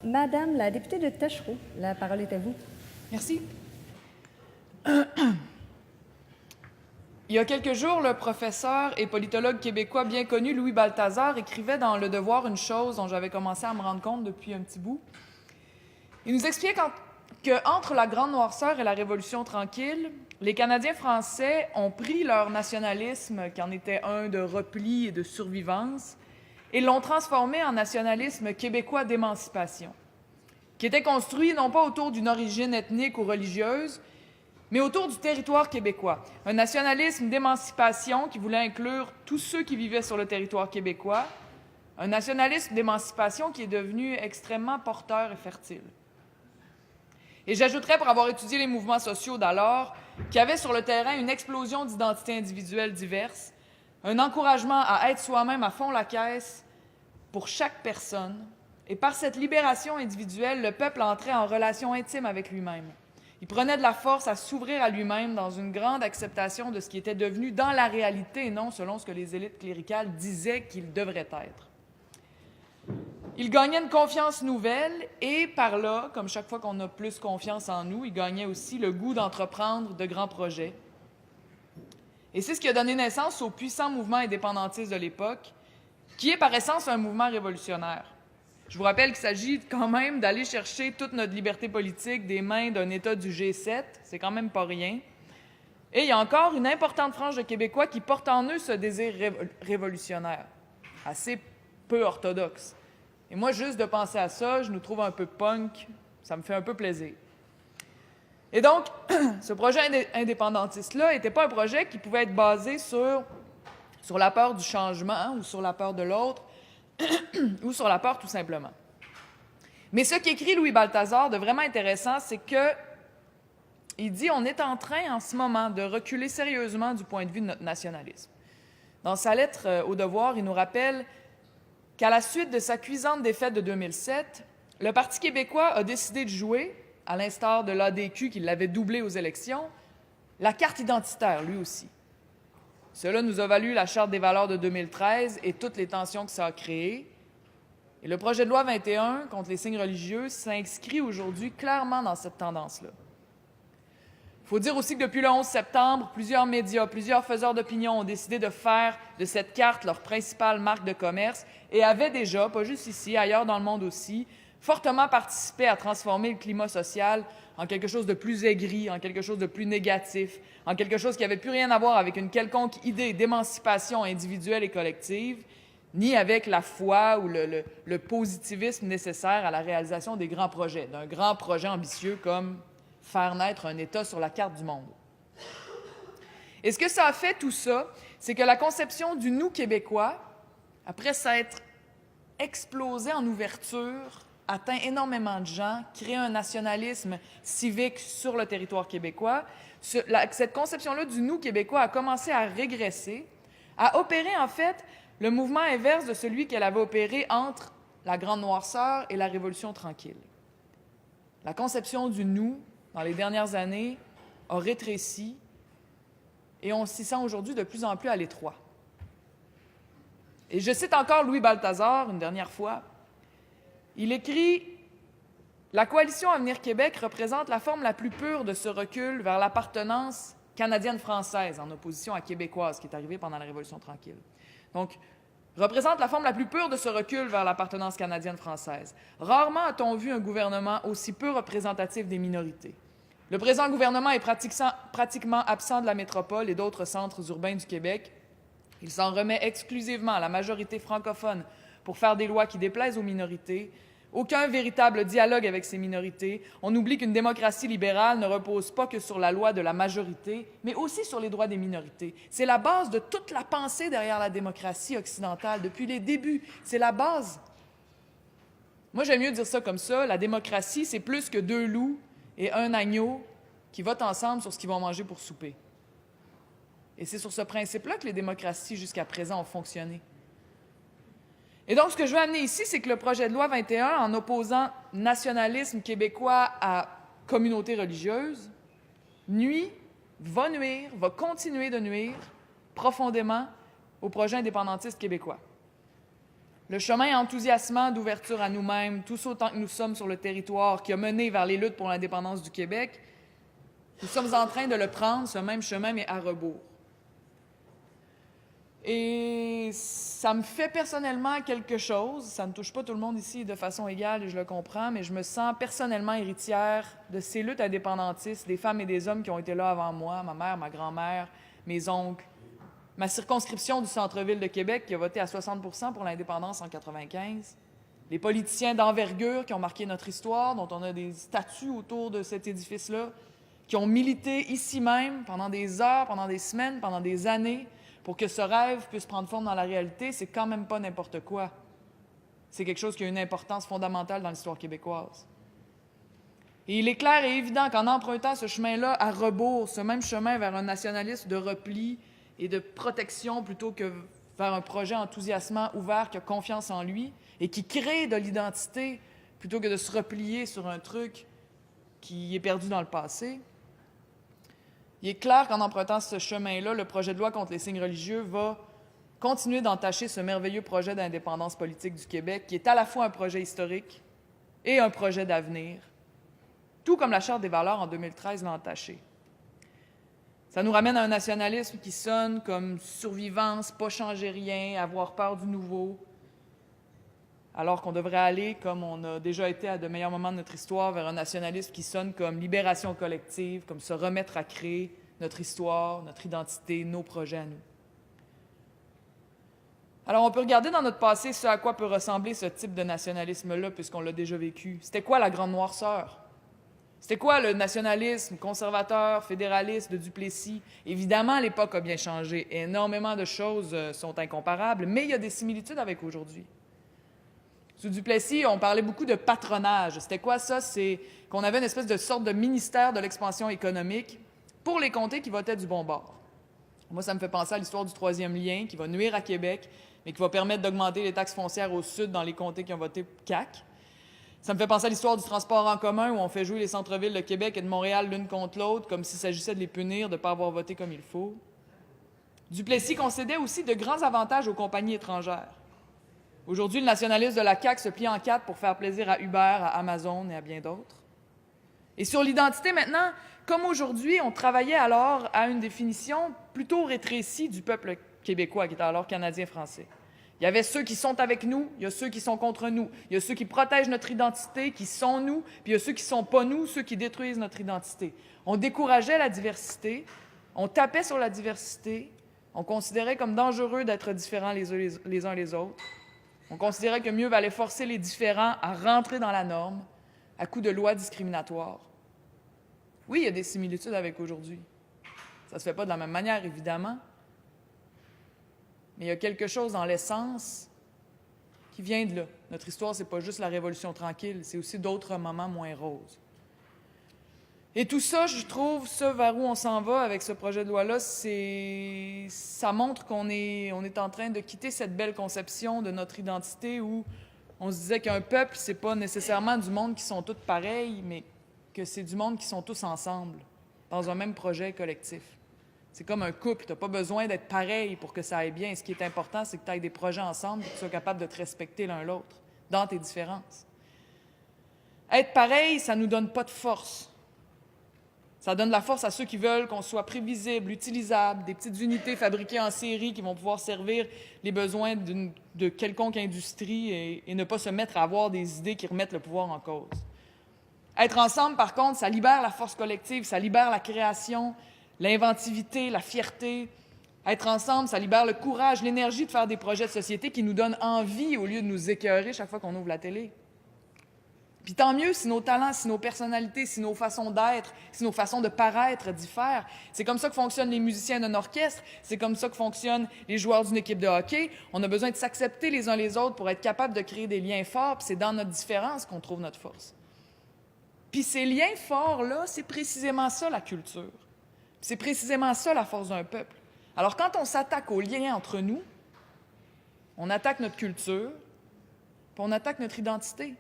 Madame la députée de Tachereau, la parole est à vous. Merci. Il y a quelques jours, le professeur et politologue québécois bien connu Louis Balthazar écrivait dans Le Devoir une chose dont j'avais commencé à me rendre compte depuis un petit bout. Il nous expliquait qu'entre la Grande Noirceur et la Révolution tranquille, les Canadiens français ont pris leur nationalisme, qui en était un de repli et de survivance, et l'ont transformé en nationalisme québécois d'émancipation, qui était construit non pas autour d'une origine ethnique ou religieuse, mais autour du territoire québécois. Un nationalisme d'émancipation qui voulait inclure tous ceux qui vivaient sur le territoire québécois, un nationalisme d'émancipation qui est devenu extrêmement porteur et fertile. Et j'ajouterais, pour avoir étudié les mouvements sociaux d'alors, qu'il y avait sur le terrain une explosion d'identités individuelles diverses, un encouragement à être soi-même à fond la caisse pour chaque personne, et par cette libération individuelle, le peuple entrait en relation intime avec lui-même. Il prenait de la force à s'ouvrir à lui-même dans une grande acceptation de ce qui était devenu dans la réalité et non selon ce que les élites cléricales disaient qu'il devrait être. Il gagnait une confiance nouvelle et par là, comme chaque fois qu'on a plus confiance en nous, il gagnait aussi le goût d'entreprendre de grands projets. Et c'est ce qui a donné naissance au puissant mouvement indépendantiste de l'époque, qui est par essence un mouvement révolutionnaire. Je vous rappelle qu'il s'agit quand même d'aller chercher toute notre liberté politique des mains d'un État du G7. C'est quand même pas rien. Et il y a encore une importante frange de Québécois qui portent en eux ce désir révolutionnaire, assez peu orthodoxe. Et moi, juste de penser à ça, je nous trouve un peu punk. Ça me fait un peu plaisir. Et donc, ce projet indépendantiste-là n'était pas un projet qui pouvait être basé sur la peur du changement ou sur la peur de l'autre, ou sur la peur tout simplement. Mais ce qu'écrit Louis Balthazar de vraiment intéressant, c'est qu'il dit on est en train en ce moment de reculer sérieusement du point de vue de notre nationalisme. Dans sa lettre au Devoir, il nous rappelle qu'à la suite de sa cuisante défaite de 2007, le Parti québécois a décidé de jouer, à l'instar de l'ADQ qui l'avait doublé aux élections, la carte identitaire, lui aussi. Cela nous a valu la Charte des valeurs de 2013 et toutes les tensions que ça a créées. Et le projet de loi 21 contre les signes religieux s'inscrit aujourd'hui clairement dans cette tendance-là. Il faut dire aussi que depuis le 11 septembre, plusieurs médias, plusieurs faiseurs d'opinion ont décidé de faire de cette carte leur principale marque de commerce et avaient déjà, pas juste ici, ailleurs dans le monde aussi, fortement participé à transformer le climat social en quelque chose de plus aigri, en quelque chose de plus négatif, en quelque chose qui n'avait plus rien à voir avec une quelconque idée d'émancipation individuelle et collective, ni avec la foi ou le positivisme nécessaire à la réalisation des grands projets, d'un grand projet ambitieux comme faire naître un État sur la carte du monde. Et ce que ça a fait, tout ça, c'est que la conception du « nous » québécois, après s'être explosée en ouverture, atteint énormément de gens, crée un nationalisme civique sur le territoire québécois. Cette conception-là du « nous » québécois a commencé à régresser, à opérer en fait le mouvement inverse de celui qu'elle avait opéré entre la Grande Noirceur et la Révolution tranquille. La conception du « nous », dans les dernières années, a rétréci et on s'y sent aujourd'hui de plus en plus à l'étroit. Et je cite encore Louis Balthazar, une dernière fois. Il écrit « La coalition Avenir Québec représente la forme la plus pure de ce recul vers l'appartenance canadienne-française en opposition à québécoise qui est arrivée pendant la Révolution tranquille. Donc, représente la forme la plus pure de ce recul vers l'appartenance canadienne-française. Rarement a-t-on vu un gouvernement aussi peu représentatif des minorités. Le présent gouvernement est pratiquement absent de la métropole et d'autres centres urbains du Québec. Il s'en remet exclusivement à la majorité francophone pour faire des lois qui déplaisent aux minorités. Aucun véritable dialogue avec ces minorités. On oublie qu'une démocratie libérale ne repose pas que sur la loi de la majorité, mais aussi sur les droits des minorités. C'est la base de toute la pensée derrière la démocratie occidentale, depuis les débuts. C'est la base. Moi, j'aime mieux dire ça comme ça. La démocratie, c'est plus que deux loups et un agneau qui votent ensemble sur ce qu'ils vont manger pour souper. Et c'est sur ce principe-là que les démocraties, jusqu'à présent, ont fonctionné. Et donc, ce que je veux amener ici, c'est que le projet de loi 21, en opposant nationalisme québécois à communauté religieuse, nuit, va continuer de nuire profondément au projet indépendantiste québécois. Le chemin enthousiasmant d'ouverture à nous-mêmes, tous autant que nous sommes sur le territoire, qui a mené vers les luttes pour l'indépendance du Québec, nous sommes en train de le prendre, ce même chemin, mais à rebours. Et ça me fait personnellement quelque chose. Ça ne touche pas tout le monde ici de façon égale, et je le comprends, mais je me sens personnellement héritière de ces luttes indépendantistes, des femmes et des hommes qui ont été là avant moi, ma mère, ma grand-mère, mes oncles, ma circonscription du centre-ville de Québec qui a voté à 60 % pour l'indépendance en 1995, les politiciens d'envergure qui ont marqué notre histoire, dont on a des statues autour de cet édifice-là, qui ont milité ici même pendant des heures, pendant des semaines, pendant des années, pour que ce rêve puisse prendre forme dans la réalité. C'est quand même pas n'importe quoi. C'est quelque chose qui a une importance fondamentale dans l'histoire québécoise. Et il est clair et évident qu'en empruntant ce chemin-là à rebours, ce même chemin vers un nationalisme de repli et de protection plutôt que vers un projet enthousiasmant, ouvert, qui a confiance en lui et qui crée de l'identité plutôt que de se replier sur un truc qui est perdu dans le passé, il est clair qu'en empruntant ce chemin-là, le projet de loi contre les signes religieux va continuer d'entacher ce merveilleux projet d'indépendance politique du Québec, qui est à la fois un projet historique et un projet d'avenir, tout comme la Charte des valeurs en 2013 l'a entaché. Ça nous ramène à un nationalisme qui sonne comme survivance, pas changer rien, avoir peur du nouveau, alors qu'on devrait aller, comme on a déjà été à de meilleurs moments de notre histoire, vers un nationalisme qui sonne comme libération collective, comme se remettre à créer notre histoire, notre identité, nos projets à nous. Alors, on peut regarder dans notre passé ce à quoi peut ressembler ce type de nationalisme-là, puisqu'on l'a déjà vécu. C'était quoi la Grande Noirceur? C'était quoi le nationalisme conservateur, fédéraliste de Duplessis? Évidemment, l'époque a bien changé. Énormément de choses sont incomparables, mais il y a des similitudes avec aujourd'hui. Sous Duplessis, on parlait beaucoup de patronage. C'était quoi ça? C'est qu'on avait une espèce de sorte de ministère de l'expansion économique pour les comtés qui votaient du bon bord. Moi, ça me fait penser à l'histoire du troisième lien qui va nuire à Québec, mais qui va permettre d'augmenter les taxes foncières au sud dans les comtés qui ont voté CAQ. Ça me fait penser à l'histoire du transport en commun où on fait jouer les centres-villes de Québec et de Montréal l'une contre l'autre comme s'il s'agissait de les punir de ne pas avoir voté comme il faut. Duplessis concédait aussi de grands avantages aux compagnies étrangères. Aujourd'hui, le nationalisme de la CAQ se plie en quatre pour faire plaisir à Uber, à Amazon et à bien d'autres. Et sur l'identité maintenant, comme aujourd'hui, on travaillait alors à une définition plutôt rétrécie du peuple québécois, qui était alors canadien-français. Il y avait ceux qui sont avec nous, il y a ceux qui sont contre nous, il y a ceux qui protègent notre identité, qui sont nous, puis il y a ceux qui ne sont pas nous, ceux qui détruisent notre identité. On décourageait la diversité, on tapait sur la diversité, on considérait comme dangereux d'être différents les uns les autres. On considérait que mieux valait forcer les différents à rentrer dans la norme à coup de lois discriminatoires. Oui, il y a des similitudes avec aujourd'hui. Ça ne se fait pas de la même manière, évidemment, mais il y a quelque chose dans l'essence qui vient de là. Notre histoire, ce n'est pas juste la Révolution tranquille, c'est aussi d'autres moments moins roses. Et tout ça, je trouve, ça vers où on s'en va avec ce projet de loi-là, ça montre qu'on est en train de quitter cette belle conception de notre identité où on se disait qu'un peuple, c'est pas nécessairement du monde qui sont tous pareils, mais que c'est du monde qui sont tous ensemble, dans un même projet collectif. C'est comme un couple, tu n'as pas besoin d'être pareil pour que ça aille bien. Ce qui est important, c'est que tu aies des projets ensemble et que tu sois capable de te respecter l'un l'autre, dans tes différences. Être pareil, ça ne nous donne pas de force. Ça donne de la force à ceux qui veulent qu'on soit prévisible, utilisable, des petites unités fabriquées en série qui vont pouvoir servir les besoins de quelconque industrie et ne pas se mettre à avoir des idées qui remettent le pouvoir en cause. Être ensemble, par contre, ça libère la force collective, ça libère la création, l'inventivité, la fierté. Être ensemble, ça libère le courage, l'énergie de faire des projets de société qui nous donnent envie au lieu de nous écœurer chaque fois qu'on ouvre la télé. Puis tant mieux si nos talents, si nos personnalités, si nos façons d'être, si nos façons de paraître diffèrent. C'est comme ça que fonctionnent les musiciens d'un orchestre, c'est comme ça que fonctionnent les joueurs d'une équipe de hockey. On a besoin de s'accepter les uns les autres pour être capable de créer des liens forts, puis c'est dans notre différence qu'on trouve notre force. Puis ces liens forts-là, c'est précisément ça la culture. C'est précisément ça la force d'un peuple. Alors quand on s'attaque aux liens entre nous, on attaque notre culture, puis on attaque notre identité.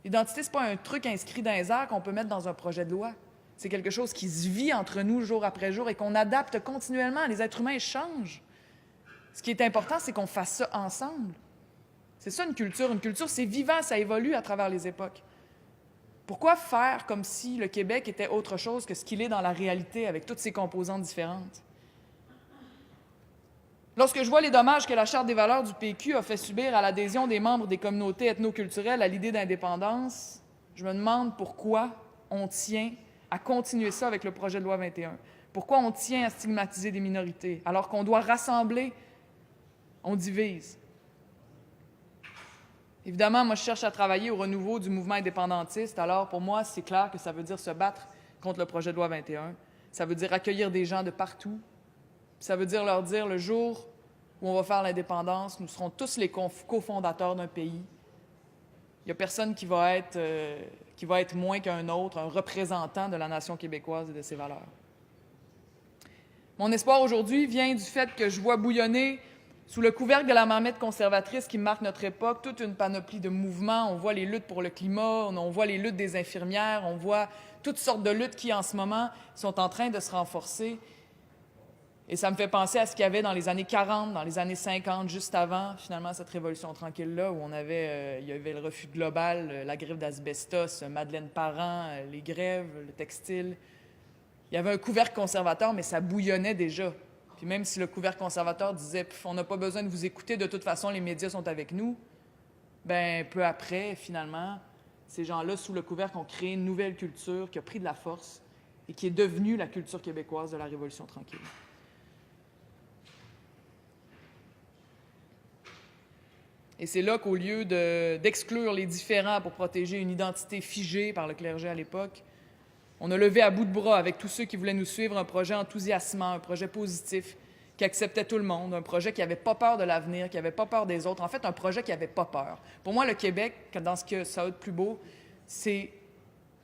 L'identité, ce n'est pas un truc inscrit dans les airs qu'on peut mettre dans un projet de loi. C'est quelque chose qui se vit entre nous jour après jour et qu'on adapte continuellement. Les êtres humains changent. Ce qui est important, c'est qu'on fasse ça ensemble. C'est ça une culture. Une culture, c'est vivant, ça évolue à travers les époques. Pourquoi faire comme si le Québec était autre chose que ce qu'il est dans la réalité avec toutes ses composantes différentes? Lorsque je vois les dommages que la Charte des valeurs du PQ a fait subir à l'adhésion des membres des communautés ethnoculturelles à l'idée d'indépendance, je me demande pourquoi on tient à continuer ça avec le projet de loi 21. Pourquoi on tient à stigmatiser des minorités alors qu'on doit rassembler, on divise? Évidemment, moi, je cherche à travailler au renouveau du mouvement indépendantiste. Alors, pour moi, c'est clair que ça veut dire se battre contre le projet de loi 21. Ça veut dire accueillir des gens de partout. Ça veut dire leur dire, le jour où on va faire l'indépendance, nous serons tous les cofondateurs d'un pays. Il n'y a personne qui va être moins qu'un autre, un représentant de la nation québécoise et de ses valeurs. Mon espoir aujourd'hui vient du fait que je vois bouillonner sous le couvercle de la marmite conservatrice qui marque notre époque toute une panoplie de mouvements. On voit les luttes pour le climat, on voit les luttes des infirmières, on voit toutes sortes de luttes qui, en ce moment, sont en train de se renforcer. Et ça me fait penser à ce qu'il y avait dans les années 40, dans les années 50, juste avant, finalement, cette révolution tranquille-là, où il y avait le refus global, la grève d'asbestos, Madeleine Parent, les grèves, le textile. Il y avait un couvercle conservateur, mais ça bouillonnait déjà. Puis même si le couvercle conservateur disait « on n'a pas besoin de vous écouter, de toute façon, les médias sont avec nous », bien, peu après, finalement, ces gens-là, sous le couvercle, ont créé une nouvelle culture qui a pris de la force et qui est devenue la culture québécoise de la Révolution tranquille. Et c'est là qu'au lieu d'exclure les différents pour protéger une identité figée par le clergé à l'époque, on a levé à bout de bras avec tous ceux qui voulaient nous suivre un projet enthousiasmant, un projet positif, qui acceptait tout le monde, un projet qui n'avait pas peur de l'avenir, qui n'avait pas peur des autres. En fait, un projet qui n'avait pas peur. Pour moi, le Québec, dans ce que ça a de plus beau, c'est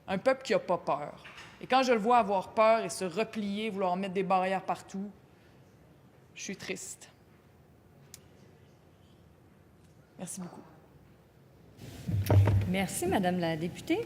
un peuple qui n'a pas peur. Et quand je le vois avoir peur et se replier, vouloir mettre des barrières partout, je suis triste. Merci beaucoup. Merci, Madame la députée.